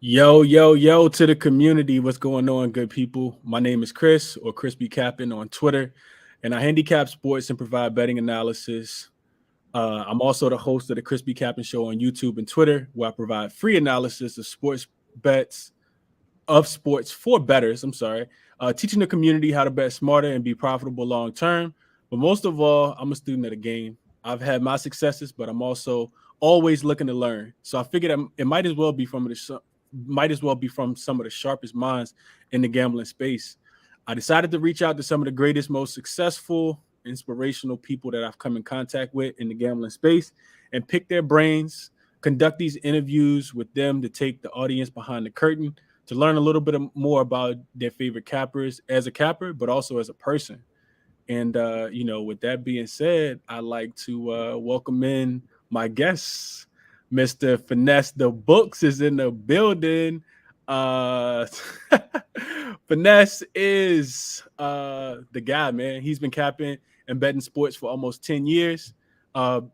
Yo, yo, yo to the community. What's going on, good people? My name is Chris or Chris B. Cappin on Twitter, and I handicap sports and provide betting analysis. I'm also the host of the Chris B. Cappin Show on YouTube and Twitter, where I provide free analysis of sports bets, of sports for bettors. I'm sorry, teaching the community how to bet smarter and be profitable long term. But most of all, I'm a student of the game. I've had my successes, but I'm also always looking to learn. So I figured it might as well be from some of the sharpest minds in the gambling space. I decided to reach out to some of the greatest, most successful, inspirational people that I've come in contact with in the gambling space and pick their brains, conduct these interviews with them to take the audience behind the curtain to learn a little bit more about their favorite cappers as a capper, but also as a person. And with that being said, I'd like to welcome in my guests. Mr. Finesse the Books is in the building. Uh Finesse is the guy, man. He's been capping and betting sports for almost 10 years.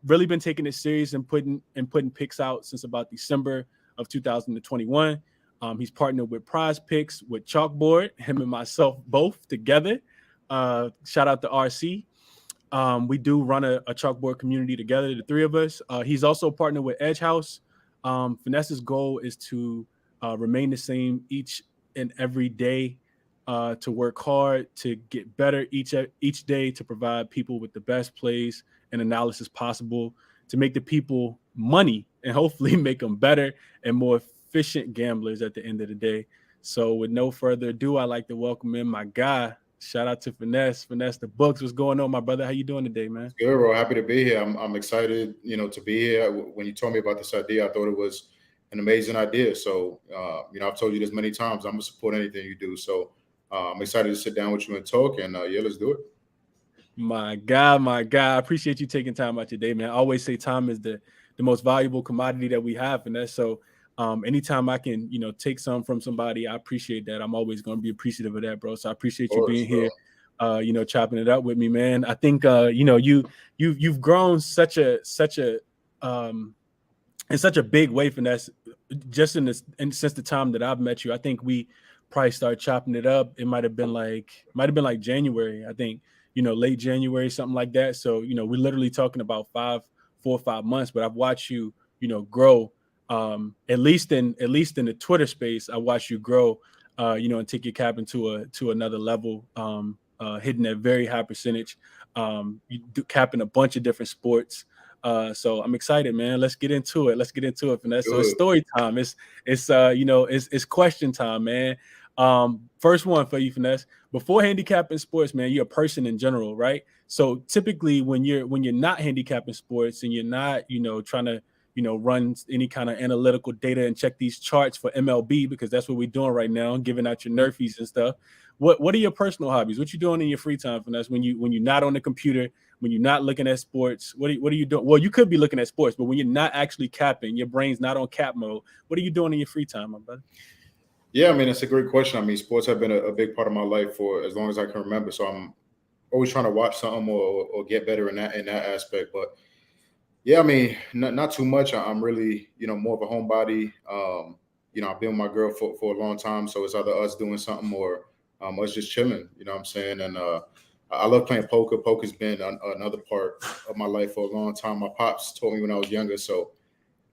Really been taking it serious and putting picks out since about December of 2021. He's partnered with Prize Picks with Chalkboard, him and myself both together. Shout out to RC. We do run a chalkboard community together, the three of us. He's also partnered with Edge House. Finesse's goal is to remain the same each and every day, to work hard, to get better each day, to provide people with the best plays and analysis possible, to make the people money and hopefully make them better and more efficient gamblers at the end of the day. So with no further ado, I'd like to welcome in my guy. Shout out to Finesse the Books. What's going on, my brother? How you doing today, man? Good, bro. Happy to be here. I'm excited, to be here. When you told me about this idea, I thought it was an amazing idea. So, I've told you this many times. I'm gonna support anything you do. So, I'm excited to sit down with you and talk. And yeah, let's do it. My God. I appreciate you taking time out your day, man. I always say time is the most valuable commodity that we have, and that's so. Anytime I can, take some from somebody, I appreciate that. I'm always going to be appreciative of that, bro. So I Of appreciate you course, being bro. here, chopping it up with me, man. I think, you've grown um, in such a big way, Finesse, just and since the time that I've met you. I think we probably started chopping it up. It might have been like January. I think, late January, something like that. So, we're literally talking about 4 or 5 months, but I've watched you, grow. At least in the Twitter space, I watched you grow, and take your cap to another level, hitting that very high percentage, you do capping a bunch of different sports. So I'm excited, man. Let's get into it. Finesse. So it's Good. story time. It's question time, man. First one for you, Finesse. Before handicapping sports, man, you're a person in general, right? So typically when you're not handicapping sports and you're not, trying to, run any kind of analytical data and check these charts for MLB, because that's what we're doing right now, giving out your nerfies and stuff. What are your personal hobbies? What you doing in your free time, Finesse, when you're not on the computer, when you're not looking at sports? What are you doing? Well, you could be looking at sports, but when you're not actually capping, your brain's not on cap mode. What are you doing in your free time, my brother? Yeah, I mean, it's a great question. I mean, sports have been a big part of my life for as long as I can remember. So I'm always trying to watch something or get better in that aspect. But yeah, I mean, not too much. I'm really, more of a homebody. I've been with my girl for a long time, so it's either us doing something or us just chilling. You know what I'm saying? And I love playing poker. Poker's been another part of my life for a long time. My pops taught me when I was younger, so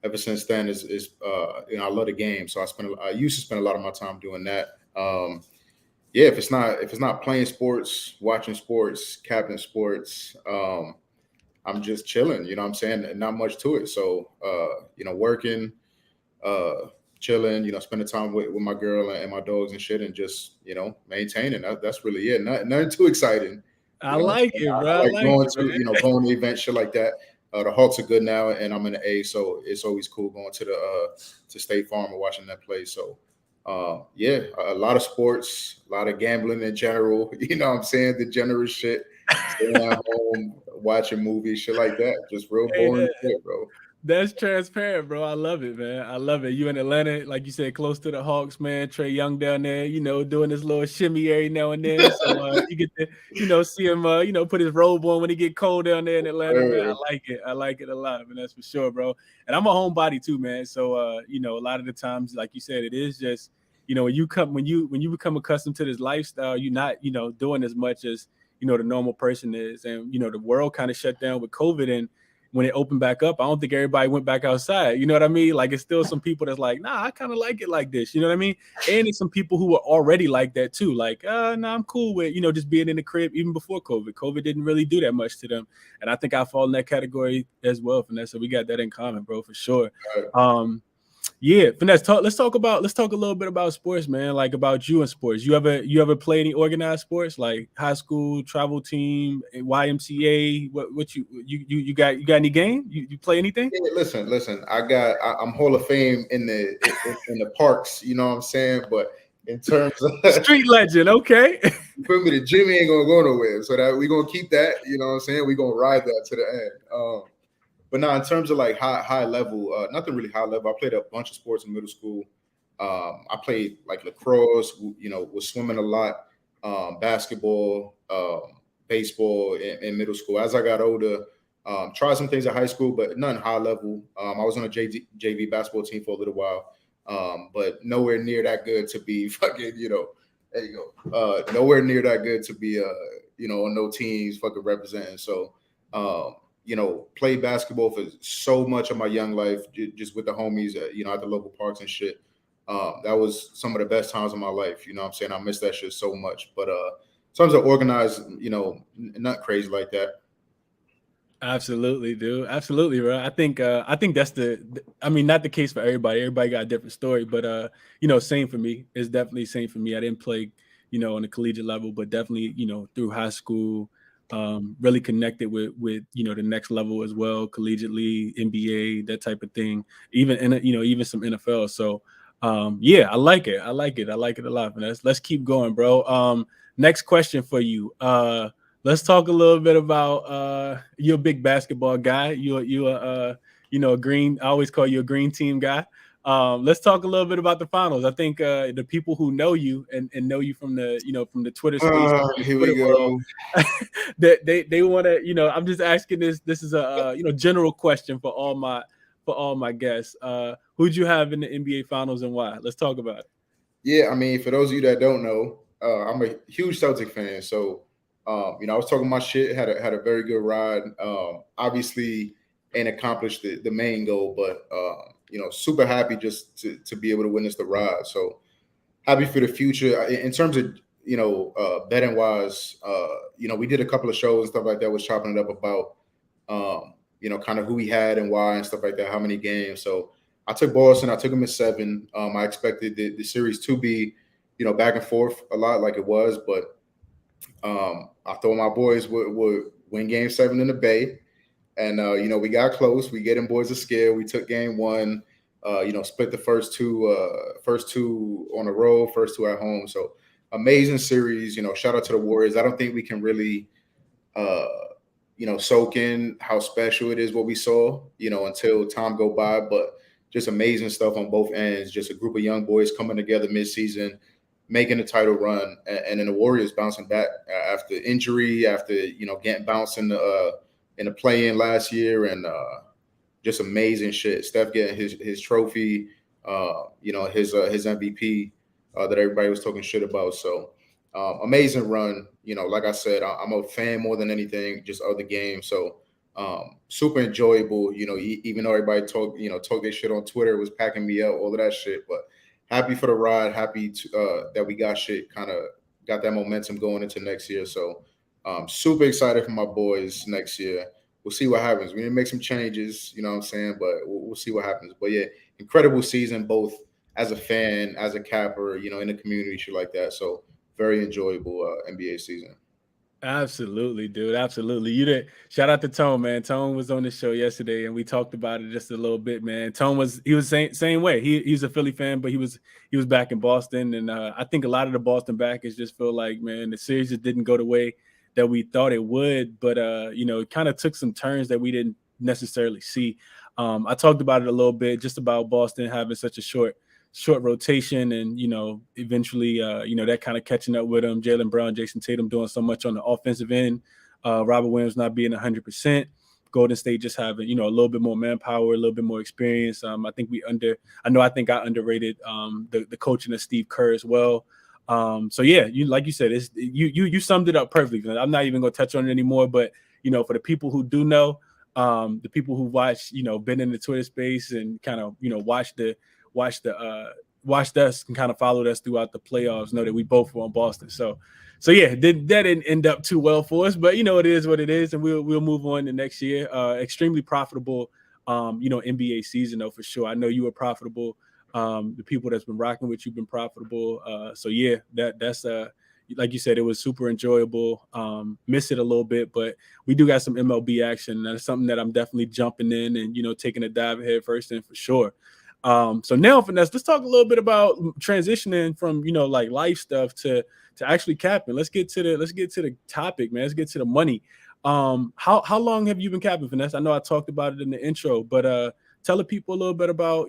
ever since then I love the game. So I used to spend a lot of my time doing that. Yeah, if it's not playing sports, watching sports, capping sports. I'm just chilling, you know what I'm saying? And not much to it. So, working, uh, chilling, spending time with my girl and my dogs and shit and just, maintaining. That's really it. Nothing too exciting. I You know what I'm like saying? it, bro. I I like like going it, to, man. going to events, shit like that. The Hawks are good now and I'm in the A. So it's always cool going to to State Farm and watching that play. So, yeah, a lot of sports, a lot of gambling in general. You know what I'm saying? The general shit, staying at home, watching movies, shit like that. Just real Hey, boring shit, bro. That's transparent, bro. I love it, man. I love it. You in Atlanta, like you said, close to the Hawks, man. Trey Young down there, doing this little shimmy every now and then. So you get to, see him, put his robe on when he get cold down there in Atlanta, man. I like it. I like it a lot, man. That's for sure, bro. And I'm a homebody too, man. So a lot of the times, like you said, it is just, when you become accustomed to this lifestyle, you're not, doing as much as, the normal person is. And, the world kind of shut down with COVID, and when it opened back up, I don't think everybody went back outside. You know what I mean? Like, it's still some people that's like, nah, I kind of like it like this. You know what I mean? And it's some people who are already like that too. Like, nah, I'm cool with, just being in the crib even before COVID. COVID didn't really do that much to them. And I think I fall in that category as well, Finesse. So we got that in common, bro, for sure. Yeah, Finesse, let's talk a little bit about sports, man. Like, about you in sports. You ever play any organized sports, like high school, travel team, YMCA? What you got any game? You play anything? Yeah, listen. I'm Hall of Fame in the parks. You know what I'm saying? But in terms of street legend, okay. You feel me? The gym ain't gonna go nowhere. So that we're gonna keep that. You know what I'm saying? We're gonna ride that to the end. But now, in terms of like high level, nothing really high level. I played a bunch of sports in middle school. I played like lacrosse, was swimming a lot, basketball, baseball in middle school. As I got older, tried some things at high school, but none high level. I was on a JV basketball team for a little while, but nowhere near that good to be fucking, there you go. Nowhere near that good to be, on no teams fucking representing. So, played basketball for so much of my young life, just with the homies, at the local parks and shit. That was some of the best times of my life. You know what I'm saying? I miss that shit so much. But in terms of organized, not crazy like that. Absolutely, dude. Absolutely, bro. I think that's not the case for everybody. Everybody got a different story, but same for me. It's definitely same for me. I didn't play, on the collegiate level, but definitely, through high school, really connected with the next level as well, collegiately, NBA, that type of thing. Even even some NFL. So yeah, I like it. I like it a lot. Let's keep going, bro. Next question for you. Let's talk a little bit about you're a big basketball guy. You a green. I always call you a green team guy. Let's talk a little bit about the finals. I think the people who know you and know you from the Twitter space, Here Twitter we go. world, that they want to. I'm just asking this. This is a general question for all my guests. Who'd you have in the NBA finals and why? Let's talk about it. Yeah, I mean, for those of you that don't know, I'm a huge Celtic fan. So, I was talking my shit, had a very good ride. Obviously, ain't accomplished the main goal, but super happy just to be able to witness the ride. So happy for the future. In terms of betting wise, we did a couple of shows and stuff like that. Was chopping it up about kind of who we had and why and stuff like that. How many games? So I took Boston. I took them at 7. I expected the series to be back and forth a lot like it was, but I thought my boys would win Game 7 in the Bay, and we got close. We get them boys a scare. We took Game 1. Split the first two on the road, first 2 at home. So amazing series. Shout out to the Warriors. I don't think we can really soak in how special it is what we saw, until time go by. But just amazing stuff on both ends. Just a group of young boys coming together mid-season, making a title run, and then the Warriors bouncing back after injury, after getting bounced in the play-in last year, and just amazing shit. Steph getting his trophy, his MVP that everybody was talking shit about. So amazing run. Like I said, I'm a fan more than anything, just of the game. So super enjoyable. Even though everybody talk their shit on Twitter, was packing me up, all of that shit, but happy for the ride. Happy that we got that momentum going into next year. So super excited for my boys next year. We'll see what happens. We need to make some changes, you know what I'm saying? But we'll see what happens. But yeah, incredible season, both as a fan, as a capper, in the community, shit like that. So very enjoyable NBA season. Absolutely, dude. Absolutely. You did. Shout out to Tone, man. Tone was on the show yesterday, and we talked about it just a little bit, man. Tone was same way. He's a Philly fan, but he was back in Boston, and I think a lot of the Boston backers just feel like, man, the series just didn't go the way that we thought it would, but it kind of took some turns that we didn't necessarily see. I talked about it a little bit, just about Boston having such a short rotation, and eventually that kind of catching up with them. Jaylen Brown, Jason Tatum doing so much on the offensive end. Robert Williams not being 100%. Golden State just having a little bit more manpower, a little bit more experience. I think I underrated the coaching of Steve Kerr as well. So yeah, like you said, you summed it up perfectly. I'm not even gonna touch on it anymore, but for the people who do know, the people who watch, been in the Twitter space and kind of watched us and kind of followed us throughout the playoffs, know that we both were on Boston. So yeah, that didn't end up too well for us, but it is what it is, and we'll move on to next year. Extremely profitable, NBA season though, for sure. I know you were profitable. The people that's been rocking with you been profitable. So yeah, that's like you said, it was super enjoyable. Miss it a little bit, but we do got some MLB action. That's something that I'm definitely jumping in and taking a dive head first in for sure. So now, Finesse, let's talk a little bit about transitioning from like life stuff to actually capping. Let's get to the topic, man. Let's get to the money. How long have you been capping, Finesse? I know I talked about it in the intro, but tell the people a little bit about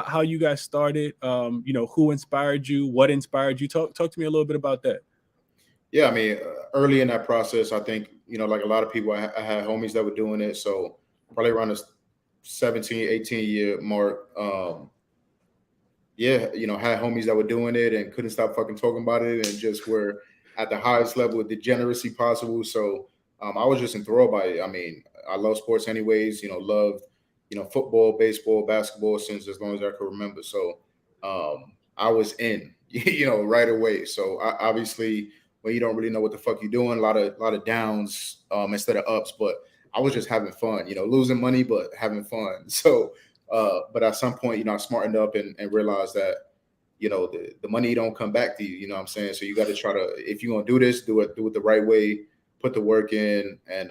how you guys started. Who inspired you? What inspired you? Talk to me a little bit about that. Yeah, I mean, early in that process, I think, like a lot of people, I had homies that were doing it. So probably around the 17, 18 year mark. Yeah, had homies that were doing it and couldn't stop fucking talking about it and just were at the highest level of degeneracy possible. So I was just enthralled by it. I mean, I love sports anyways, loved, football, baseball, basketball since as long as I could remember. So I was in, right away. So obviously when you don't really know what the fuck you're doing, a lot of downs instead of ups, but I was just having fun, losing money, but having fun. So, but at some point, I smartened up and realized that, the money don't come back to you. You know what I'm saying? So you got to try to, if you're going to do this, do it the right way, put the work in and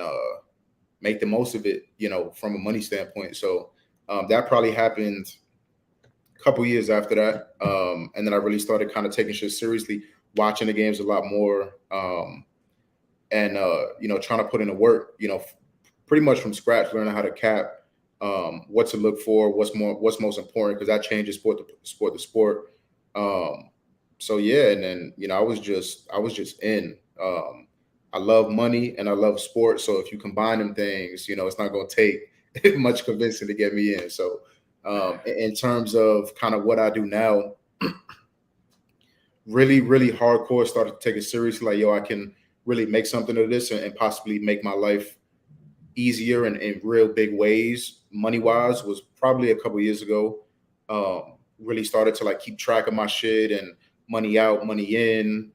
make the most of it, from a money standpoint. So that probably happened a couple years after that. And then I really started kind of taking shit seriously, watching the games a lot more. And trying to put in the work, pretty much from scratch, learning how to cap, what to look for, what's most important, because that changes sport to sport. So yeah, and then I was just in. I love money and I love sports. So if you combine them things, it's not going to take much convincing to get me in. So in terms of kind of what I do now, really, really hardcore, started to take it seriously. Like, yo, I can really make something of this and possibly make my life easier in real big ways. Money wise was probably a couple years ago. Really started to like keep track of my shit and money out, money in,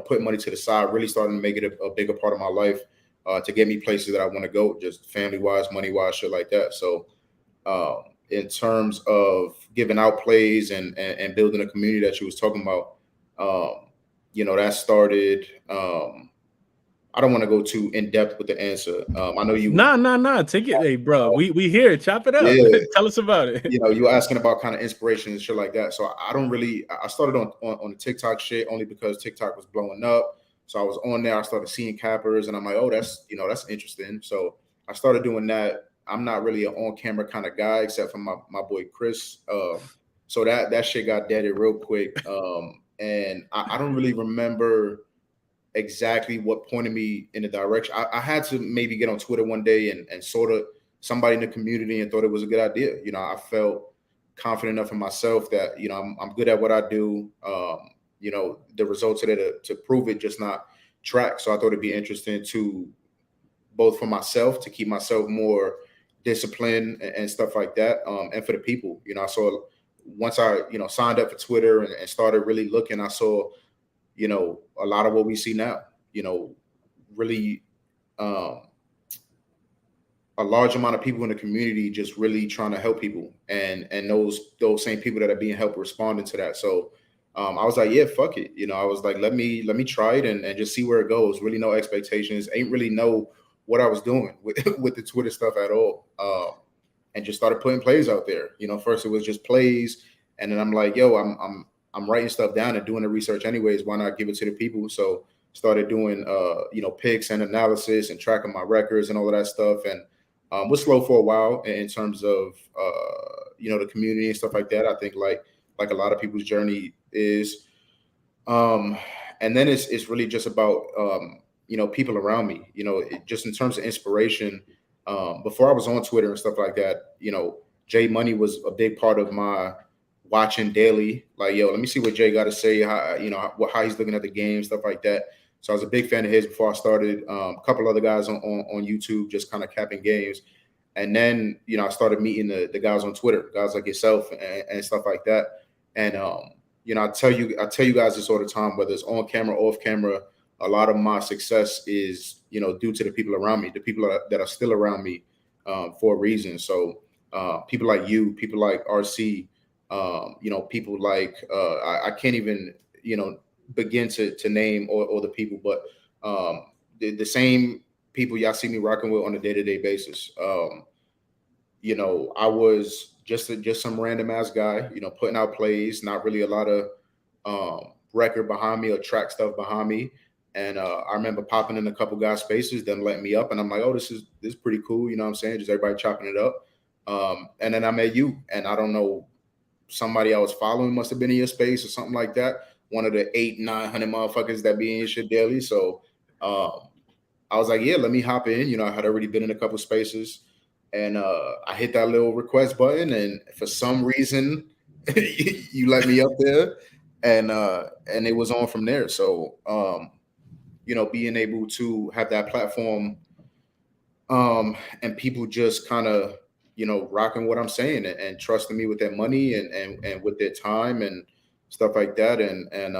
putting money to the side, really starting to make it a bigger part of my life to get me places that I want to go, just family wise, money wise, shit like that. So in terms of giving out plays and building a community that you was talking about, that started. I don't want to go too in depth with the answer. I know you. Nah. Take it, hey, bro. We here. Chop it up. Yeah. Tell us about it. You were asking about kind of inspiration and shit like that. So I don't really. I started on the TikTok shit only because TikTok was blowing up. So I was on there. I started seeing cappers, and I'm like, oh, that's interesting. So I started doing that. I'm not really an on-camera kind of guy, except for my boy Chris. So that shit got deaded real quick. And I don't really remember exactly what pointed me in the direction. I had to maybe get on Twitter one day and sort of somebody in the community and thought it was a good idea. I felt confident enough in myself that, I'm good at what I do. The results are there to prove it, just not track. So I thought it'd be interesting to both for myself, to keep myself more disciplined and stuff like that. And for the people, I saw once I, signed up for Twitter and started really looking, I saw, a lot of what we see now, really a large amount of people in the community just really trying to help people, and those same people that are being helped responding to that. So I was like, yeah, fuck it. I was like, let me try it and just see where it goes. Really no expectations. Ain't really know what I was doing with with the Twitter stuff at all. And just started putting plays out there. First it was just plays, and then I'm like, yo, I'm writing stuff down and doing the research anyways. Why not give it to the people? So started doing picks and analysis and tracking my records and all of that stuff. And was slow for a while in terms of the community and stuff like that. I think like a lot of people's journey is. And then it's really just about people around me. Just in terms of inspiration. Before I was on Twitter and stuff like that, Jay Money was a big part of my watching daily. Like, yo, let me see what Jay got to say. How he's looking at the game, stuff like that. So I was a big fan of his before I started. A couple other guys on YouTube, just kind of capping games. And then I started meeting the guys on Twitter, guys like yourself and stuff like that. And I tell you guys this all the time, whether it's on camera, off camera. A lot of my success is due to the people around me, the people that are still around me for a reason. So people like you, people like RC, people like I can't even begin to name all the people, but the same people y'all see me rocking with on a day-to-day basis. I was just some random ass guy, putting out plays, not really a lot of record behind me or track stuff behind me. And I remember popping in a couple guys' spaces, them letting me up, and I'm like, oh, this is pretty cool, you know what I'm saying? Just everybody chopping it up. And then I met you, and I don't know, somebody I was following must have been in your space or something like that. One of the 800-900 motherfuckers that be in your shit daily. So I was like, yeah, let me hop in. I had already been in a couple spaces. And I hit that little request button, and for some reason, you let me up there, and it was on from there. So, being able to have that platform, and people just kind of, rocking what I'm saying and trusting me with their money and with their time and stuff like that, and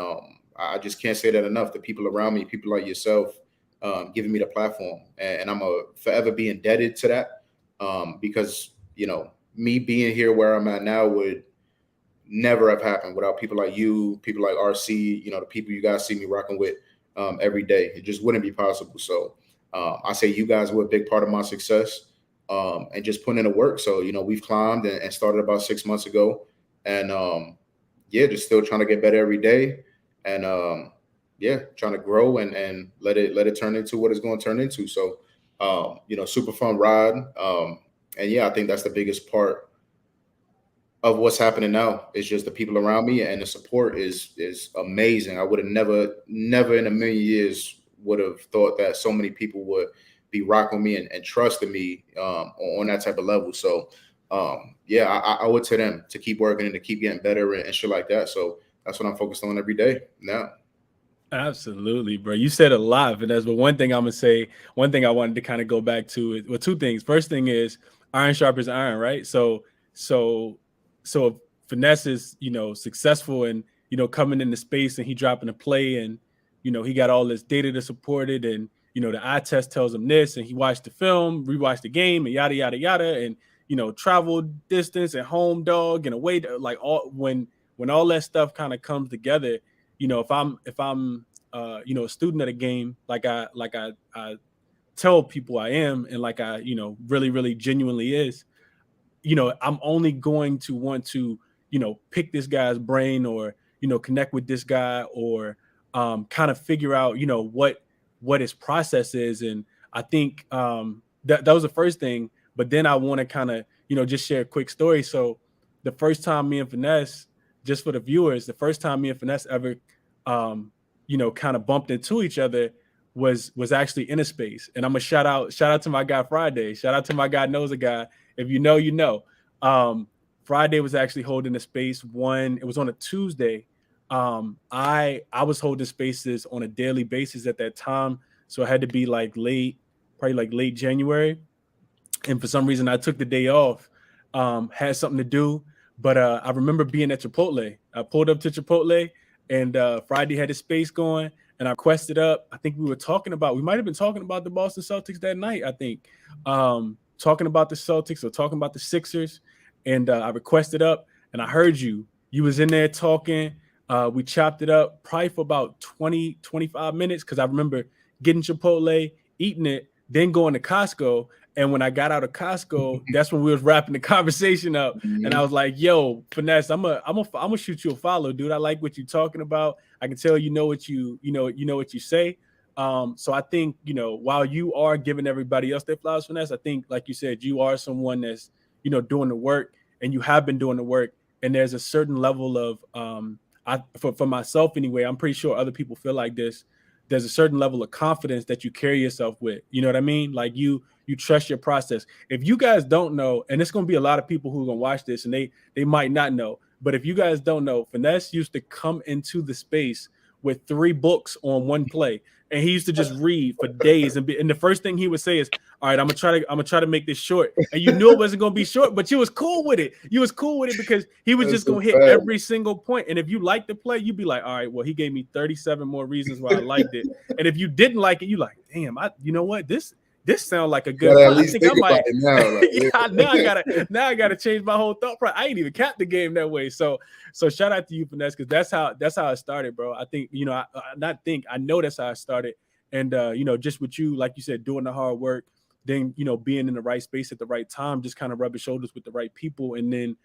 I just can't say that enough. The people around me, people like yourself, giving me the platform, and I'm a forever be indebted to that. Because me being here where I'm at now would never have happened without people like you, people like RC, the people you guys see me rocking with every day. It just wouldn't be possible. So I say you guys were a big part of my success, and just putting in the work. So we've climbed and started about 6 months ago, and just still trying to get better every day, and trying to grow and let it turn into what it's going to turn into. So. Super fun ride. And I think that's the biggest part of what's happening now. It's just the people around me, and the support is amazing. I would have never in a million years would have thought that so many people would be rocking me and trusting me on that type of level. So I owe it to them to keep working and to keep getting better and shit like that. So that's what I'm focused on every day now. Absolutely, bro. You said a lot, Finesse, but one thing I'm gonna say, one thing I wanted to kind of go back to is, well, two things. First thing is iron sharpens iron, right? So if Finesse is, successful and, coming into space and he dropping a play and, he got all this data to support it, and, the eye test tells him this, and he watched the film, rewatched the game, and yada, yada, yada, and, travel distance and home dog and away, like all, when all that stuff kind of comes together, if I'm a student of the game, like I tell people I am, and like I really really genuinely is, I'm only going to want to pick this guy's brain, or connect with this guy, or kind of figure out what his process is. And I think that was the first thing. But then I want to kind of just share a quick story. So the first time me and Finesse, just for the viewers, the first time me and Finesse ever, kind of bumped into each other was actually in a space. And I'm gonna shout out to my guy Friday. Shout out to my guy knows a guy. If you know, you know. Friday was actually holding a space. It was on a Tuesday. I was holding spaces on a daily basis at that time, so I had to be probably late January. And for some reason, I took the day off. Had something to do. But I remember being at Chipotle. I pulled up to Chipotle, and Friday had his space going, and I requested up. I think we might have been talking about the Boston Celtics that night, I think. Talking about the Celtics or talking about the Sixers. And I requested up, and I heard you. You was in there talking. We chopped it up probably for about 20, 25 minutes, because I remember getting Chipotle, eating it, then going to Costco. And when I got out of Costco, that's when we was wrapping the conversation up. Mm-hmm. And I was like, yo, Finesse, I'm gonna shoot you a follow, dude. I like what you're talking about. I can tell you know what you say. So I think, you know, while you are giving everybody else their flowers, Finesse, I think, like you said, you are someone that's, you know, doing the work, and you have been doing the work. And there's a certain level of, for myself anyway, I'm pretty sure other people feel like this. There's a certain level of confidence that you carry yourself with. You know what I mean? Like you trust your process. If you guys don't know, and it's going to be a lot of people who are going to watch this and they might not know, but if you guys don't know, Finesse used to come into the space with 3 books on one play, and he used to just read for days. And the first thing he would say is, "All right, I'm gonna try to make this short." And you knew it wasn't gonna be short, but you was cool with it. You was cool with it because he was just gonna hit every single point. And if you liked the play, you'd be like, "All right, well, he gave me 37 more reasons why I liked it." And if you didn't like it, you like, "Damn, you know what? This sounds like a good play. I think I might." Now I gotta change my whole thought process. I ain't even capped the game that way. So shout out to you, Finesse, because that's how it started, bro. I think, you know, I know that's how it started. And you know, just with you, like you said, doing the hard work, then, you know, being in the right space at the right time, just kind of rubbing shoulders with the right people, and then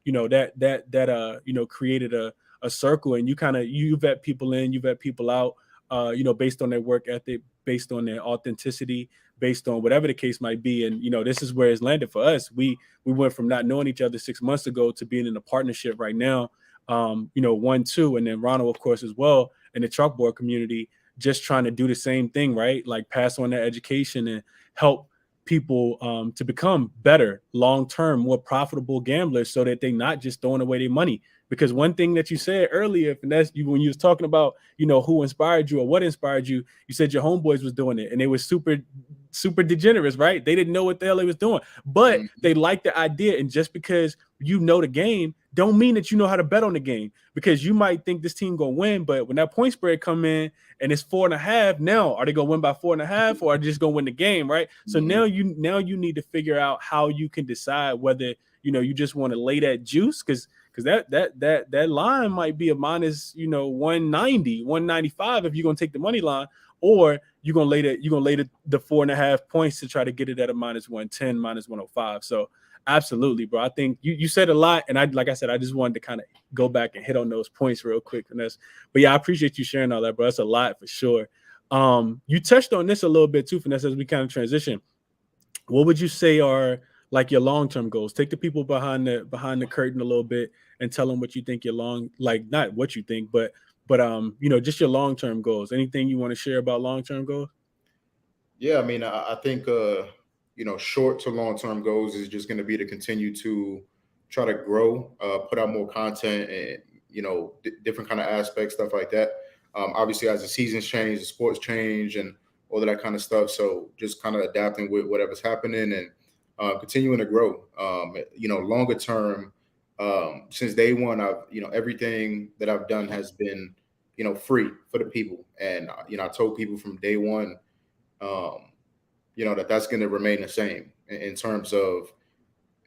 you know, that you know, created a circle, and you vet people in, you vet people out, you know, based on their work ethic, based on their authenticity, based on whatever the case might be. And, you know, this is where it's landed for us. We went from not knowing each other 6 months ago to being in a partnership right now. You know, 1-2, and then Ronald, of course, as well, in the chalkboard community, just trying to do the same thing, right? Like pass on that education and help people to become better, long-term, more profitable gamblers, so that they're not just throwing away their money. Because one thing that you said earlier, Finesse, when you was talking about, you know, who inspired you or what inspired you, you said your homeboys was doing it, and they were super degenerates, right? They didn't know what the hell they was doing, but they liked the idea. And just because you know the game don't mean that you know how to bet on the game, because you might think this team gonna win, but when that point spread come in and it's 4.5, now are they gonna win by 4.5, or are they just gonna win the game, right? So now you need to figure out how you can decide whether, you know, you just want to lay that juice, because that line might be a minus, you know, 190, 195 if you're gonna take the money line, or you're gonna lay the 4.5 points to try to get it at a minus 110, minus 105. So absolutely, bro. I think you said a lot, and like I said, I just wanted to kind of go back and hit on those points real quick, Finesse. But yeah, I appreciate you sharing all that, bro. That's a lot for sure. You touched on this a little bit too, Finesse, as we kind of transition. What would you say are like your long-term goals? Take the people behind the curtain a little bit and tell them what you think not what you think, but you know, just your long-term goals. Anything you want to share about long-term goals? Yeah, I mean, I think you know, short to long term goals is just going to be to continue to try to grow, put out more content, and, you know, different kind of aspects, stuff like that. Obviously, as the seasons change, the sports change, and all of that kind of stuff. So just kind of adapting with whatever's happening, and continuing to grow. You know, longer term, since day one, I've, you know, everything that I've done has been, you know, free for the people, and you know, I told people from day one, um, you know, that's going to remain the same in terms of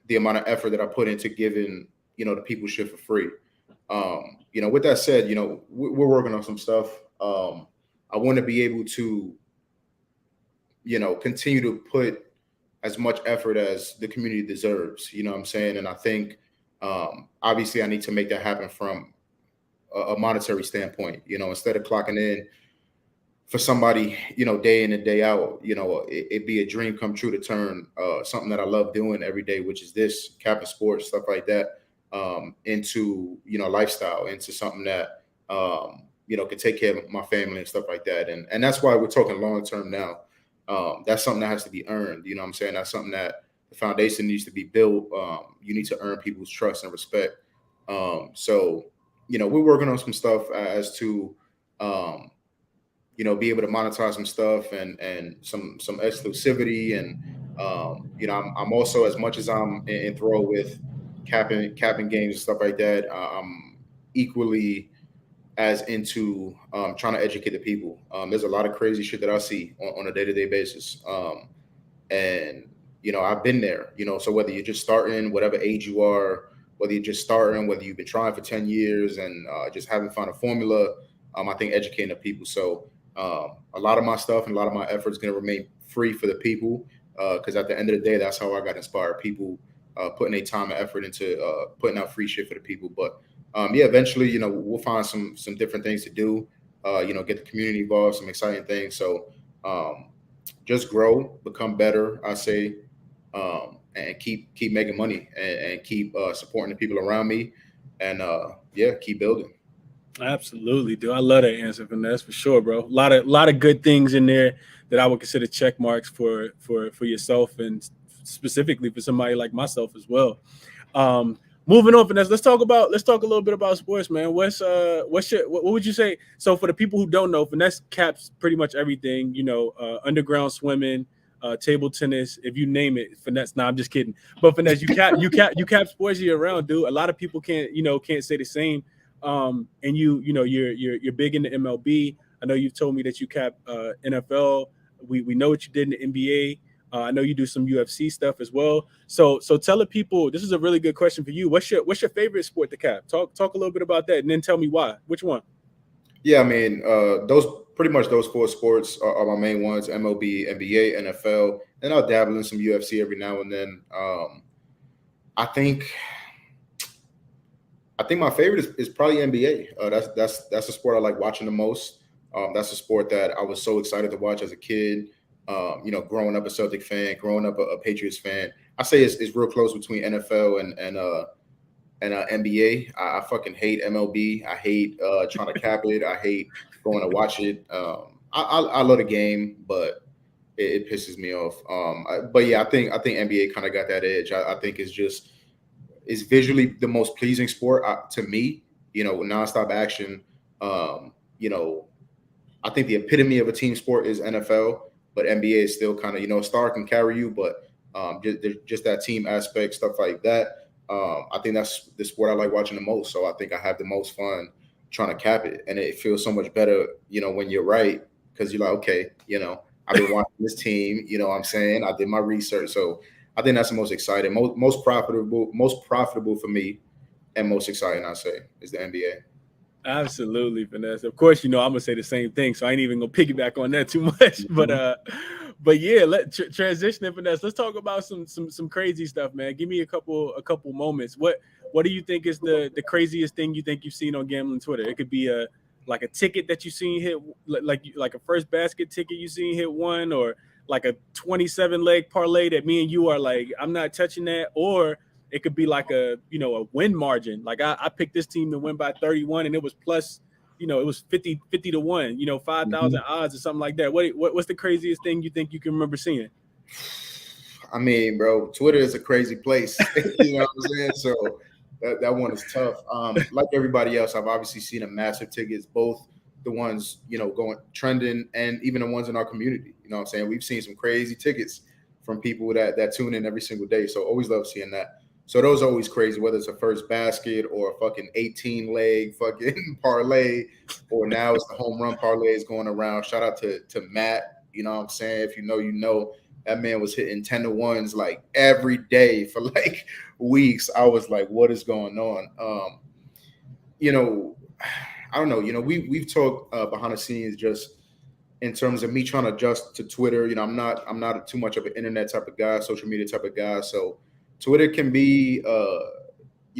the amount of effort that I put into giving, you know, the people shit for free. You know, with that said, you know, we're working on some stuff. I want to be able to, you know, continue to put as much effort as the community deserves. You know what I'm saying? And I think, obviously, I need to make that happen from a monetary standpoint. You know, instead of clocking in for somebody, you know, day in and day out, you know, it'd be a dream come true to turn something that I love doing every day, which is this capping sports, stuff like that, into, you know, lifestyle, into something that, you know, can take care of my family and stuff like that. And that's why we're talking long term now. That's something that has to be earned. You know what I'm saying? That's something that the foundation needs to be built. You need to earn people's trust and respect. So, you know, we're working on some stuff as to, you know, be able to monetize some stuff, and some exclusivity. And you know, I'm also, as much as I'm enthralled with capping games and stuff like that, I'm equally as into trying to educate the people. There's a lot of crazy shit that I see on a day-to-day basis, and you know, I've been there. You know, so whether you're just starting, whatever age you are, whether you're just starting, whether you've been trying for 10 years and just haven't found a formula, I think educating the people. So a lot of my stuff and a lot of my efforts going to remain free for the people, because at the end of the day, that's how I got inspired. People putting their time and effort into putting out free shit for the people. But yeah, eventually, you know, we'll find some different things to do. get the community involved, some exciting things. So just grow, become better, I say, and keep making money and keep supporting the people around me, and keep building. Absolutely, dude. I love that answer, Finesse, for sure, bro. A lot of good things in there that I would consider check marks for yourself and specifically for somebody like myself as well. Um, moving on, Finesse. Let's talk a little bit about sports, man. What would you say? So for the people who don't know, Finesse caps pretty much everything. Underground swimming, table tennis, if you name it. Finesse. Nah, I'm just kidding. But Finesse, you cap sports year round, dude. A lot of people can't say the same. And you're big in the MLB. I know you've told me that you cap NFL. We know what you did in the NBA. I know you do some UFC stuff as well. So tell the people. This is a really good question for you. What's your favorite sport to cap? Talk a little bit about that, and then tell me why. Which one? Yeah, I mean, those pretty much those four sports are my main ones: MLB, NBA, NFL, and I'll dabble in some UFC every now and then. I think I think my favorite is probably NBA. That's the sport I like watching the most. That's a sport that I was so excited to watch as a kid. Growing up a Celtic fan, growing up a Patriots fan. I say it's real close between NFL and NBA. I fucking hate MLB. I hate trying to cap it. I hate going to watch it. I love the game, but it pisses me off. But yeah, I think NBA kind of got that edge. I think it's visually the most pleasing sport to me. Nonstop action. You know, I think the epitome of a team sport is NFL, but NBA is still kind of a star can carry you, but just that team aspect, stuff like that. I think that's the sport I like watching the most. So I think I have the most fun trying to cap it, and it feels so much better, when you're right, because you're like, okay, I've been watching this team. You know what I'm saying? I did my research, so I think that's the most exciting, most profitable for me, and most exciting. I say is the NBA. Absolutely, Finesse. Of course, I'm gonna say the same thing, so I ain't even gonna piggyback on that too much. But Mhm. yeah, let transition, Finesse. Let's talk about some crazy stuff, man. Give me a couple moments. What do you think is the craziest thing you think you've seen on gambling Twitter? It could be a ticket that you seen hit, like a first basket ticket you seen hit one, or like a 27 leg parlay that me and you are like, I'm not touching that, or it could be like a win margin. Like I picked this team to win by 31, and it was plus, it was 50 to 1, 5,000 Mhm. odds or something like that. What's the craziest thing you think you can remember seeing? I mean, bro, Twitter is a crazy place. You know what I'm saying? So that one is tough. Like everybody else, I've obviously seen a massive tickets, both the ones, going trending and even the ones in our community. You know what I'm saying? We've seen some crazy tickets from people that tune in every single day. So always love seeing that. So those are always crazy, whether it's a first basket or a fucking 18 leg fucking parlay, or now it's the home run parlays going around. Shout out to Matt. You know what I'm saying? If you know, you know. That man was hitting 10 to ones like every day for like weeks. I was like, what is going on? You know, I don't know. We've talked behind the scenes just in terms of me trying to adjust to Twitter. I'm not too much of an internet type of guy, social media type of guy. So Twitter can be a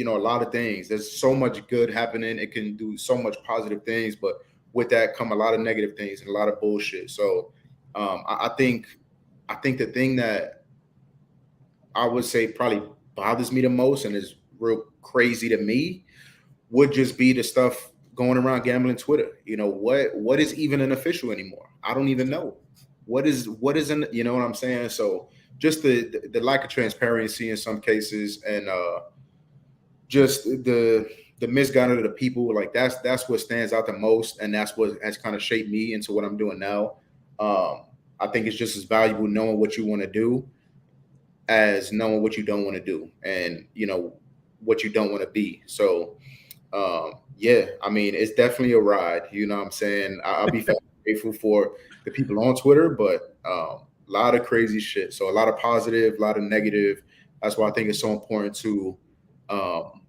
lot of things. There's so much good happening. It can do so much positive things, but with that come a lot of negative things and a lot of bullshit. So I think the thing that I would say probably bothers me the most and is real crazy to me would just be the stuff going around gambling Twitter. What is even an official anymore? I don't even know. What is you know what I'm saying? So just the lack of transparency in some cases, and just the misguided of the people, like that's what stands out the most, and that's what has kind of shaped me into what I'm doing now. I think it's just as valuable knowing what you want to do as knowing what you don't want to do, and what you don't want to be. So yeah, I mean, it's definitely a ride. You know what I'm saying? I'll be grateful for the people on Twitter, but a lot of crazy shit. So a lot of positive, a lot of negative. That's why I think it's so important to um,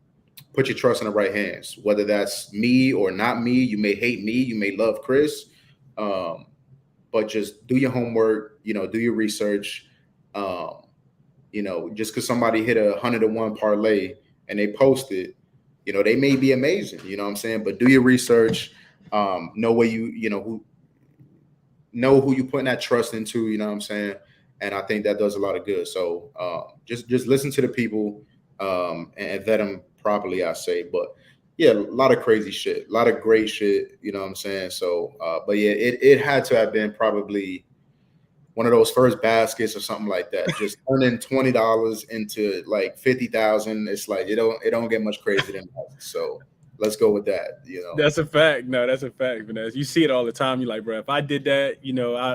put your trust in the right hands. Whether that's me or not me, you may hate me, you may love Chris, um, but just do your homework. Do your research. Um, just because somebody hit 100 to 1 parlay and they post it, they may be amazing. You know what I'm saying? But do your research. Know where know who you putting that trust into, you know what I'm saying? And I think that does a lot of good. So just listen to the people and vet them properly, I say. But yeah, a lot of crazy shit, a lot of great shit, you know what I'm saying? So but yeah, it had to have been probably one of those first baskets or something like that. Just turning $20 into like 50,000. It's like it don't get much crazier than that. So let's go with that, you know. That's a fact. No, that's a fact, Vanessa. You see it all the time. You're like, bro, if I did that,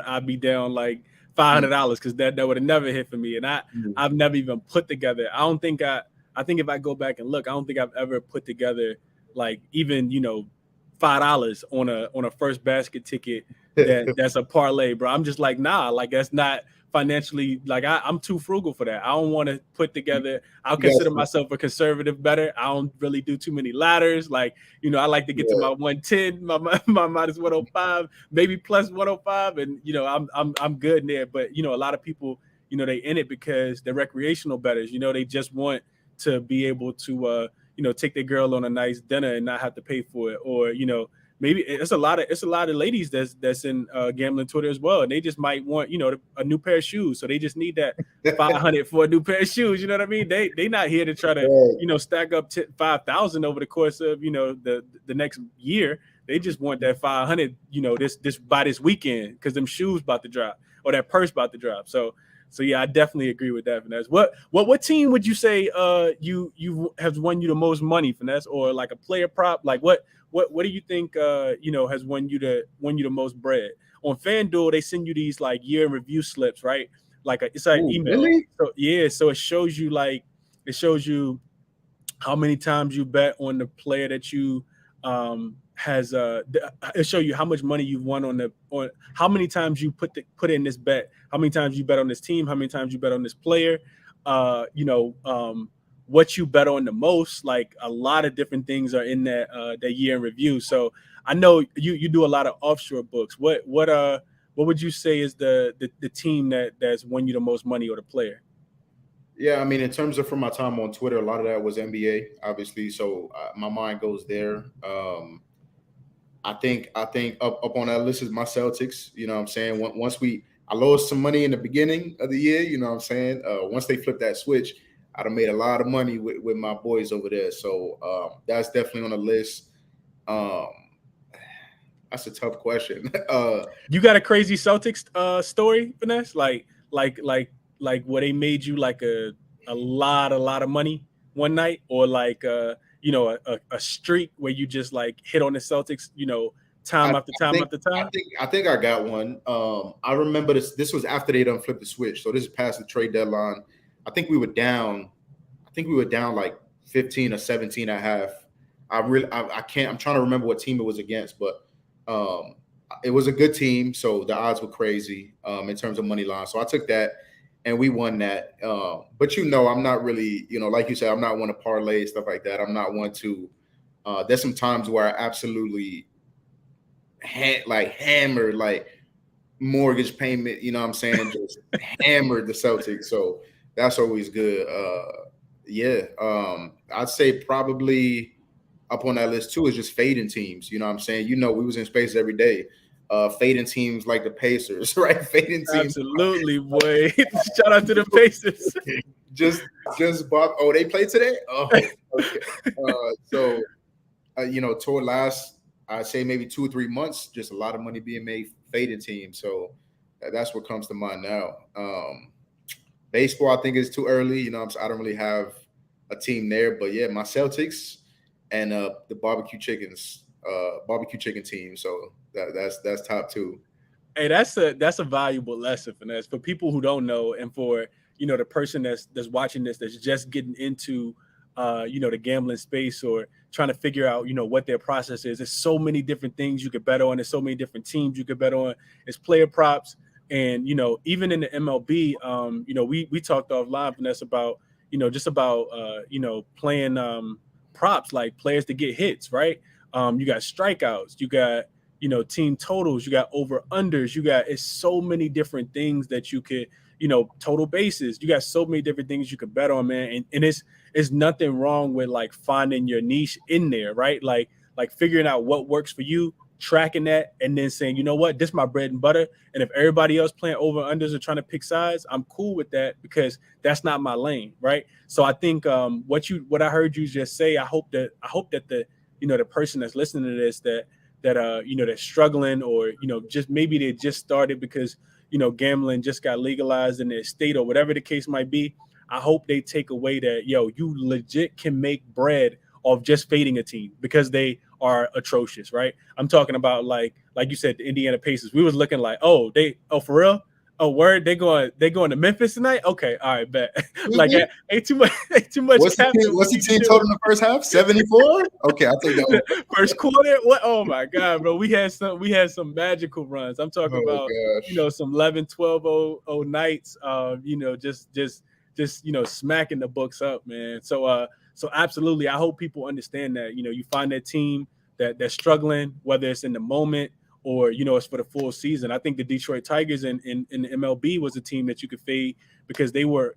I'd be down like $500 because that would have never hit for me. And Mhm. I've never even put together. I think if I go back and look, I don't think I've ever put together like even $5 on a first basket ticket that's a parlay, bro. I'm just like, nah, like that's not financially, like I'm too frugal for that. I don't want to put together. I'll You guys, consider myself a conservative bettor. I don't really do too many ladders. Like, I like to get to yeah, my 110, my minus 105, maybe plus 105, and I'm good there. But a lot of people, they in it because they're recreational bettors. They just want to be able to take their girl on a nice dinner and not have to pay for it, or maybe it's a lot of ladies that's in gambling Twitter as well, and they just might want a new pair of shoes, so they just need that 500 for a new pair of shoes. You know what I mean? They not here to try to right. stack up 5,000 over the course of the next year. They just want that 500 this by this weekend because them shoes about to drop or that purse about to drop. So yeah, I definitely agree with that, Finesse. What team would you say you have won you the most money, Finesse, or like a player prop? Like what do you think has won you the most bread? On FanDuel, they send you these like year in review slips, right? It's like Ooh, email. really? So yeah, so it shows you how many times you bet on the player that you has it'll show you how much money you've won on how many times you put in this bet, how many times you bet on this team, how many times you bet on this player, what you bet on the most. Like a lot of different things are in that year in review. So I know you do a lot of offshore books. What would you say is the team that's won you the most money, or the player? Yeah, I mean, in terms of from my time on Twitter, a lot of that was NBA, obviously. So my mind goes there. I think up on that list is my Celtics. You know what I'm saying? Once I lost some money in the beginning of the year. You know what I'm saying? Once they flipped that switch, I'd have made a lot of money with my boys over there. So that's definitely on the list. Um, that's a tough question. You got a crazy Celtics story, Finesse? Like where they made you like a lot of money one night, or like a streak where you just like hit on the Celtics, I, time after I time think after I time. think I think I got one. I remember this. This was after they done flipped the switch. So this is past the trade deadline. I think we were down. I think we were down like 15 or 17 and a half. I can't. I'm trying to remember what team it was against, but um, it was a good team. So the odds were crazy in terms of money line. So I took that, and we won that. But I'm not really, like you said, I'm not one to parlay stuff like that. I'm not one to. There's some times where I absolutely like hammered like mortgage payment, you know what I'm saying? Just hammered the Celtics. So that's always good. Yeah. I'd say probably up on that list too is just fading teams. You know what I'm saying? We was in space every day. Fading teams like the Pacers, right? Fading teams. Absolutely, boy. Shout out to the Pacers. just Bob. Oh, they play today? Oh, okay. So toward last, I'd say maybe 2 or 3 months, just a lot of money being made faded teams. So that's what comes to mind now. Baseball, I think is too early. I don't really have a team there, but yeah, my Celtics and the barbecue chicken team. So that's top two. Hey, that's a valuable lesson, Finesse, for people who don't know, and for the person that's watching this, that's just getting into the gambling space, or trying to figure out what their process is. There's so many different things you could bet on. There's so many different teams you could bet on. It's player props, and even in the MLB, we talked offline, Finesse, about just about playing props, like players to get hits, right? You got strikeouts, you got team totals, you got over unders, it's so many different things that you could, total bases. You got so many different things you could bet on, man. And it's nothing wrong with like finding your niche in there, right? Like figuring out what works for you tracking that and then saying, you know what, this is my bread and butter. And if everybody else playing over unders or trying to pick sides, I'm cool with that because that's not my lane, right? So I think what I heard you just say, I hope that the the person that's listening to this that they're struggling, or just maybe they just started because gambling just got legalized in their state or whatever the case might be. I hope they take away that you legit can make bread off just fading a team because they are atrocious, right? I'm talking about like you said, the Indiana Pacers. We was looking like, oh for real? Oh, word, they going to Memphis tonight? Okay, all right, bet. Like ain't too much What's the team total in the first half? 74? Okay, I'll take that. First quarter? What? Oh my god, bro. We had some magical runs. I'm talking about some 11, 12, 0 nights just smacking the books up, man. So absolutely, I hope people understand that you find that team that's struggling, whether it's in the moment or it's for the full season. I think the Detroit Tigers in the MLB was a team that you could fade because they were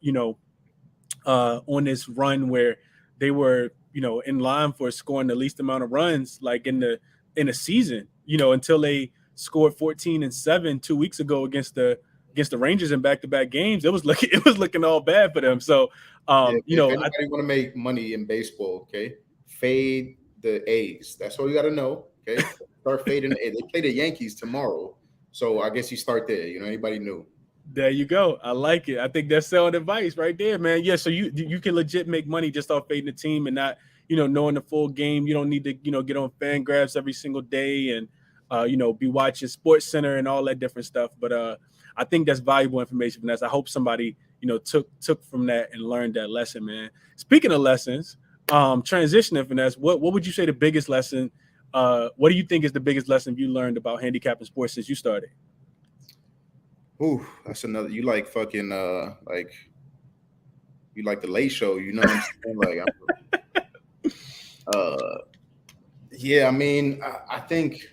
on this run where they were in line for scoring the least amount of runs like in a season until they scored 14-7 2 weeks ago against the Rangers in back-to-back games. It was looking all bad for them. So if anybody want to make money in baseball, okay, fade the A's. That's all you got to know. Okay, start fading the A's. They play the Yankees tomorrow, so I guess you start there. Anybody knew. There you go. I like it. I think that's sound advice right there, man. Yeah, so you can legit make money just off fading the team and not knowing the full game. You don't need to get on FanGraphs every single day and be watching Sports Center and all that different stuff. But I think that's valuable information, Finesse. I hope somebody took from that and learned that lesson, man. Speaking of lessons, transitioning, Finesse, what would you say the biggest lesson? What do you think is the biggest lesson you learned about handicapping sports since you started? Ooh, that's another. You like fucking you like the Late Show, you know what I'm saying? Yeah, I mean, I think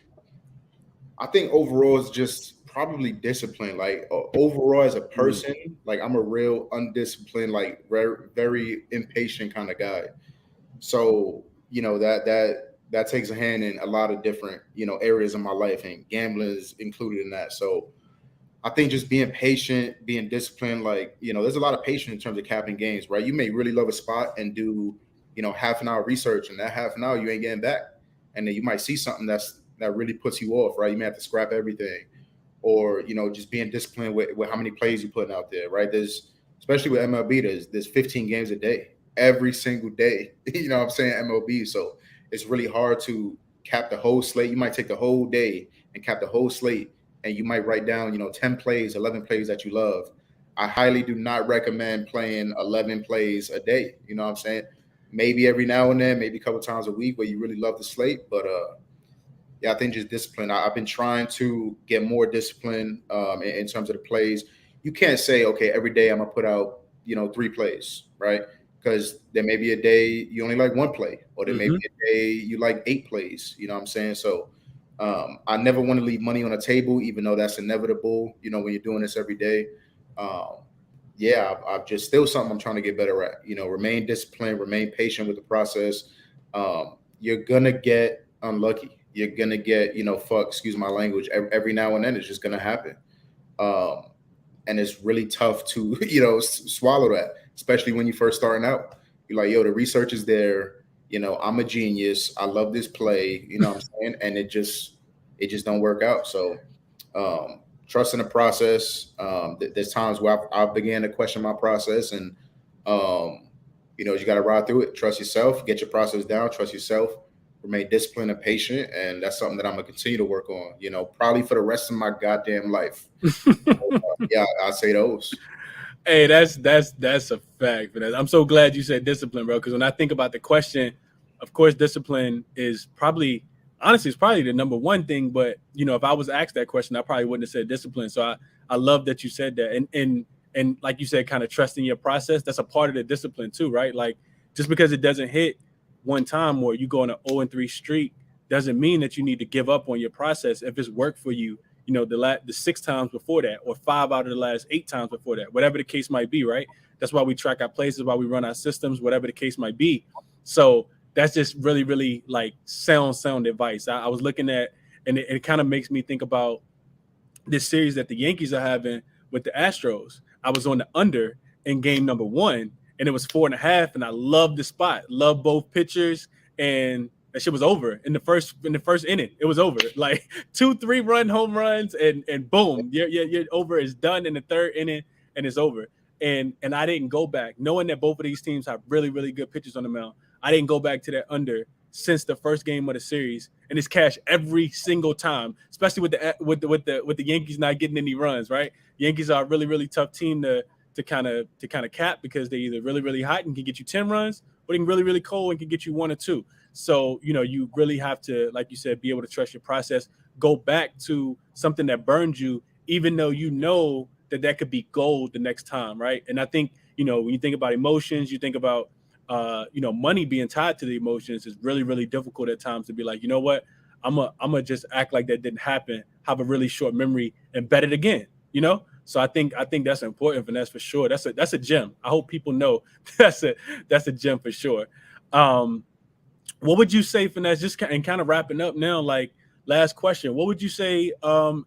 overall it's just probably discipline. Like overall as a person, like I'm a real undisciplined, like very, very impatient kind of guy. So that takes a hand in a lot of different areas of my life, and gambling is included in that. So I think just being patient, being disciplined, like, there's a lot of patience in terms of capping games, right? You may really love a spot and do, half an hour research, and that half an hour you ain't getting back. And then you might see something that really puts you off, right? You may have to scrap everything, or, just being disciplined with how many plays you're putting out there, right? Especially with MLB, there's 15 games a day, every single day, you know what I'm saying, MLB. So it's really hard to cap the whole slate. You might take the whole day and cap the whole slate, and you might write down, 10 plays, 11 plays that you love. I highly do not recommend playing 11 plays a day. You know what I'm saying? Maybe every now and then, maybe a couple times a week where you really love the slate. But yeah, I think just discipline. I've been trying to get more discipline in terms of the plays. You can't say, okay, every day I'm going to put out, 3 plays, right? Because there may be a day you only like 1 play, or there may be a day you like 8 plays. You know what I'm saying? So I never want to leave money on the table, even though that's inevitable, when you're doing this every day. Yeah, I've just still something I'm trying to get better at, remain disciplined, remain patient with the process. You're going to get unlucky. You're going to get, excuse my language, every now and then. It's just going to happen. And it's really tough to, swallow that, especially when you're first starting out. You're like, the research is there. I'm a genius. I love this play, what I'm saying? And it just don't work out. So trust in the process. There's times where I began to question my process, and you got to ride through it. Trust yourself, get your process down, trust yourself, remain disciplined and patient. And that's something that I'm going to continue to work on, probably for the rest of my goddamn life. Yeah, I'd say those. Hey, that's a fact. I'm so glad you said discipline, bro. Because when I think about the question, of course, discipline is probably the number one thing. But if I was asked that question, I probably wouldn't have said discipline. So I love that you said that. And like you said, kind of trusting your process. That's a part of the discipline too, right? Like just because it doesn't hit one time or you go on an 0-3 streak doesn't mean that you need to give up on your process if it's worked for you. The 6 times before that, or 5 out of the last 8 times before that, whatever the case might be, right? That's why we track our places, why we run our systems, whatever the case might be. So that's just really, really like sound advice. I was looking at and it kind of makes me think about this series that the Yankees are having with the Astros. I was on the under in game number one, and it was 4.5, and I loved the spot, loved both pitchers, and that shit was over in the first inning. It was over, like 2 3 run home runs, and boom, you're over. It's done in the third inning, and it's over. And I didn't go back, knowing that both of these teams have really really good pitchers on the mound. I didn't go back to that under since the first game of the series, and it's cash every single time, especially with the Yankees not getting any runs. Right, Yankees are a really really tough team to kind of cap, because they either really really hot and can get you 10 runs, or they can really really cold and can get you 1 or 2. So you really have to, like you said, be able to trust your process. Go back to something that burned you, even though you know that could be gold the next time, right? And I think when you think about emotions, you think about money being tied to the emotions is really, really difficult at times to be like, you know what, I'm gonna just act like that didn't happen, have a really short memory, and bet it again. So I think that's important, Finesse, for sure. That's a gem. I hope people know that's a gem for sure. What would you say, Finesse, just and kind of wrapping up now, like last question, what would you say what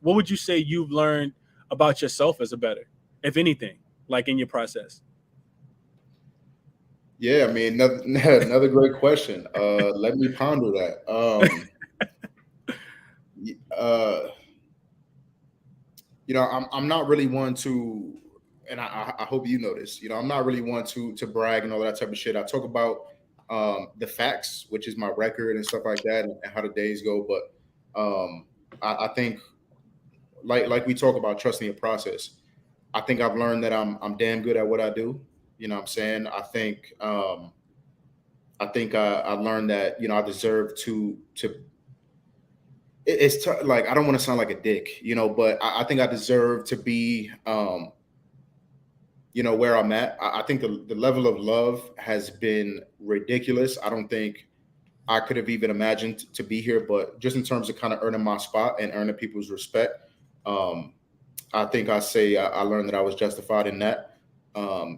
would you say you've learned about yourself as a bettor, if anything, like in your process? Yeah, I mean, another great question. Let me ponder that. I'm not really one to, and I hope you know this. I'm not really one to brag and all that type of shit. I talk about the facts, which is my record and stuff like that, and how the days go. But I think, like we talk about trusting your process. I think I've learned that I'm damn good at what I do. You know what I'm saying? I learned that I deserve to like, I don't want to sound like a dick, but I think I deserve to be where I'm at. I think the level of love has been ridiculous. I don't think I could have even imagined to be here, but just in terms of kind of earning my spot and earning people's respect, I think I learned that I was justified in that.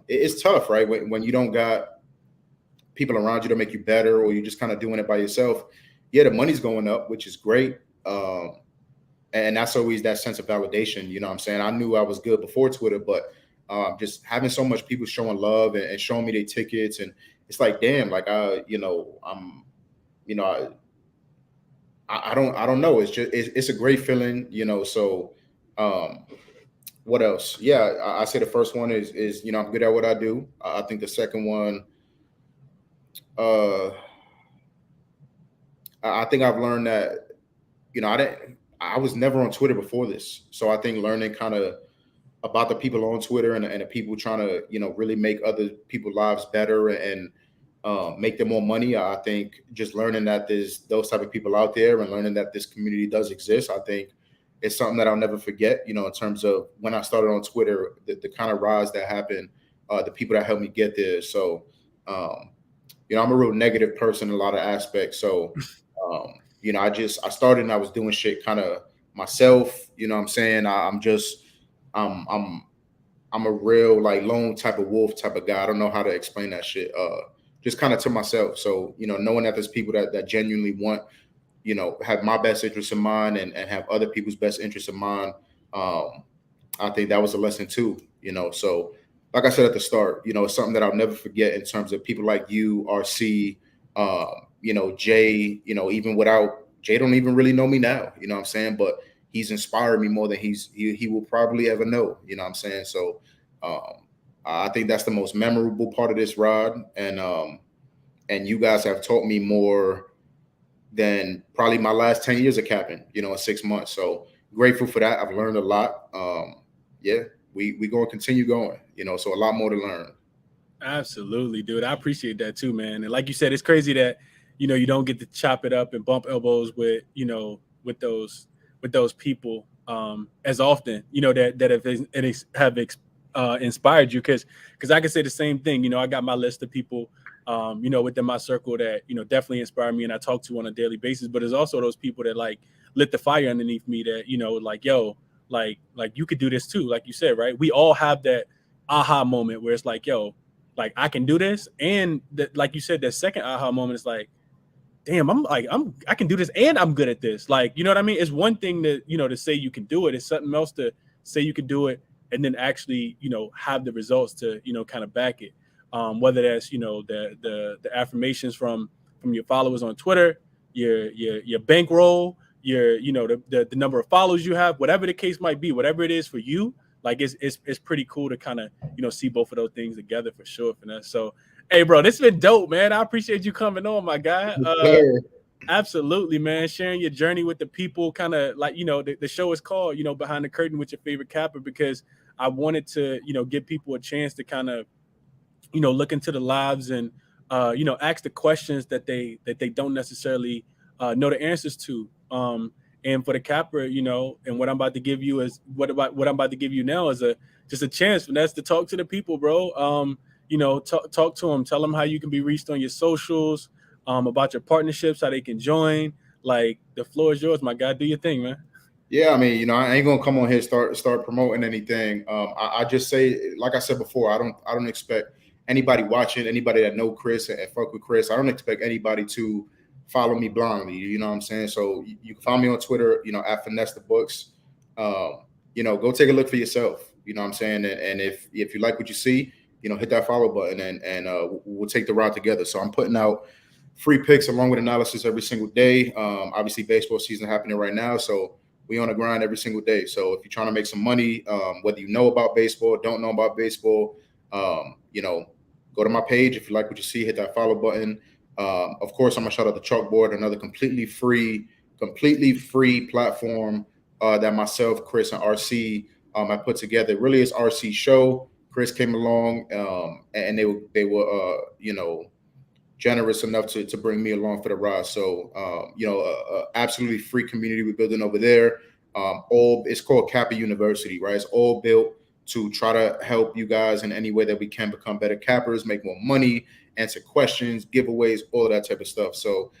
It's tough, right? When you don't got people around you to make you better, or you're just kind of doing it by yourself. Yeah, the money's going up, which is great. And that's always that sense of validation. You know what I'm saying? I knew I was good before Twitter, but just having so much people showing love and showing me their tickets, and it's like, damn, like I don't know. It's a great feeling, So what else? Yeah, I say the first one is I'm good at what I do. I think the second one, I think I've learned that I was never on Twitter before this, so I think learning kind of about the people on Twitter and the people trying to really make other people's lives better and make them more money. I think just learning that there's those type of people out there and learning that this community does exist, I think it's something that I'll never forget. In terms of when I started on Twitter, the kind of rise that happened, the people that helped me get there. So I'm a real negative person in a lot of aspects. So I started and I was doing shit kind of myself. You know what I'm saying? I'm a real like lone type of wolf type of guy. I don't know how to explain that shit. Just kind of to myself. So, knowing that there's people that genuinely want, have my best interest in mind and have other people's best interests in mind. I think that was a lesson too, So like I said at the start, it's something that I'll never forget in terms of people like you, RC, Jay, even without Jay don't even really know me now, you know what I'm saying? But he's inspired me more than he will probably ever know, you know what I'm saying? So I think that's the most memorable part of this ride. And you guys have taught me more than probably my last 10 years of capping, in 6 months. So grateful for that. I've learned a lot. Yeah, we going to continue going, so a lot more to learn. Absolutely, dude. I appreciate that too, man. And like you said, it's crazy that you don't get to chop it up and bump elbows with with those people as often. That have inspired you, because I can say the same thing. I got my list of people within my circle that definitely inspire me and I talk to on a daily basis. But there's also those people that like lit the fire underneath me that like, yo, like you could do this too. Like you said, right? We all have that aha moment where it's like, yo, like I can do this. And like you said, that second aha moment is like, damn, I can do this and I'm good at this. Like, you know what I mean? It's one thing to, to say you can do it. It's something else to say you can do it and then actually, have the results to, kind of back it. Whether that's, the affirmations from your followers on Twitter, your bankroll, your, the number of followers you have, whatever the case might be, whatever it is for you, like it's pretty cool to kind of, see both of those things together for sure, Finesse. So, hey, bro, this has been dope, man. I appreciate you coming on, my guy. Absolutely, man. Sharing your journey with the people, kind of like, the show is called, Behind the Curtain with Your Favorite Capper, because I wanted to, give people a chance to kind of, look into the lives and, ask the questions that they don't necessarily know the answers to. And for the capper, and what I'm about to give you is what I'm about to give you now is just a chance, Finesse, to talk to the people, bro. Talk to them, tell them how you can be reached on your socials, about your partnerships, how they can join. Like, the floor is yours, my guy. Do your thing, man. Yeah, I mean, I ain't gonna come on here start promoting anything. I just say, like I said before, I don't expect anybody watching, anybody that know Chris and fuck with Chris. I don't expect anybody to follow me blindly. You know what I'm saying? So you can find me on Twitter, at FinesseTheBooks. Go take a look for yourself. You know what I'm saying? And if you like what you see, hit that follow button and we'll take the ride together. So I'm putting out free picks along with analysis every single day. Obviously, baseball season happening right now, so we on the grind every single day. So if you're trying to make some money, whether you know about baseball, don't know about baseball, go to my page. If you like what you see, hit that follow button. Of course, I'm gonna shout out the Chalkboard, another completely free platform that myself, Chris, and RC I put together. It really is RC's show. Chris came along, and they were generous enough to bring me along for the ride. So, absolutely free community we're building over there. It's called Capper University, right? It's all built to try to help you guys in any way that we can become better cappers, make more money, answer questions, giveaways, all of that type of stuff. So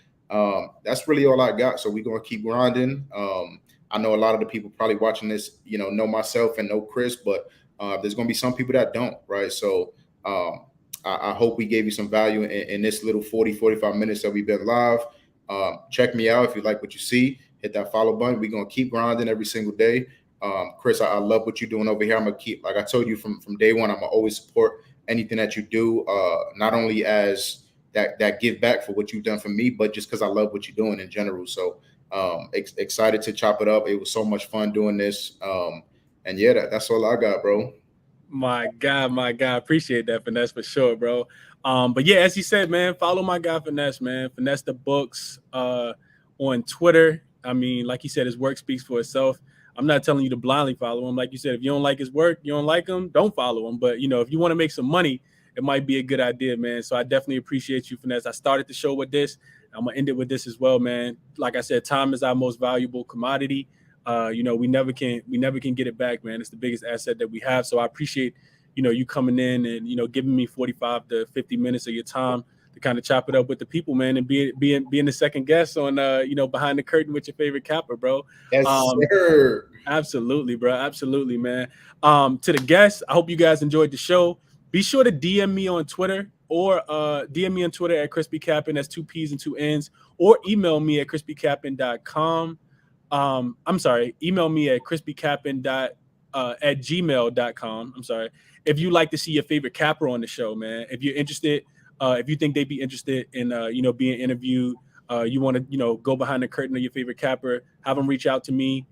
that's really all I got. So we're going to keep grinding. I know a lot of the people probably watching this, know myself and know Chris, but there's going to be some people that don't, right? So I hope we gave you some value in this little 45 minutes that we've been live. Check me out if you like what you see. Hit that follow button. We're going to keep grinding every single day. Chris, I love what you're doing over here. I'm going to keep, like I told you from day one, I'm going to always support anything that you do, not only as that give back for what you've done for me, but just because I love what you're doing in general. So excited to chop it up. It was so much fun doing this. And yeah, that's all I got, bro. My God. Appreciate that, Finesse, for sure, bro. But yeah, as you said, man, follow my guy Finesse, man. Finesse the Books on Twitter. I mean, like you said, his work speaks for itself. I'm not telling you to blindly follow him. Like you said, if you don't like his work, you don't like him, don't follow him. But, if you want to make some money, it might be a good idea, man. So I definitely appreciate you, Finesse. I started the show with this. I'm going to end it with this as well, man. Like I said, time is our most valuable commodity. We never can get it back, man. It's the biggest asset that we have. So I appreciate, you coming in and, giving me 45 to 50 minutes of your time to kind of chop it up with the people, man, and being the second guest on, Behind the Curtain with Your Favorite Capper, bro. Yes, sir. Absolutely, bro. Absolutely, man. To the guests, I hope you guys enjoyed the show. Be sure to DM me on Twitter or DM me on Twitter at crispycappin. That's 2 P's and 2 N's, or email me at crispycappin.com. I'm sorry, email me at crispycappin at gmail.com. I'm sorry. If you like to see your favorite capper on the show, man, if you're interested, if you think they'd be interested in, being interviewed, you want to, go behind the curtain of your favorite capper, have them reach out to me,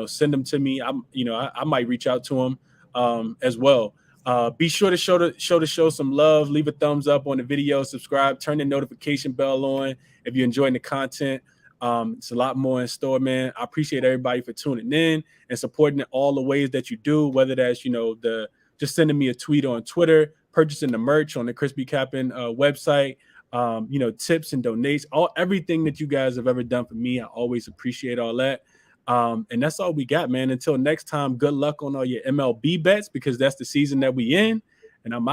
send them to me. I might reach out to them as well. Be sure to show the show some love, leave a thumbs up on the video, subscribe, turn the notification bell on if you're enjoying the content. It's a lot more in store, man. I appreciate everybody for tuning in and supporting it all the ways that you do, whether that's, just sending me a tweet on Twitter, purchasing the merch on the Crispy Cappin website, tips and donates, everything that you guys have ever done for me. I always appreciate all that. And that's all we got, man. Until next time, good luck on all your MLB bets, because that's the season that we in. And I'm out.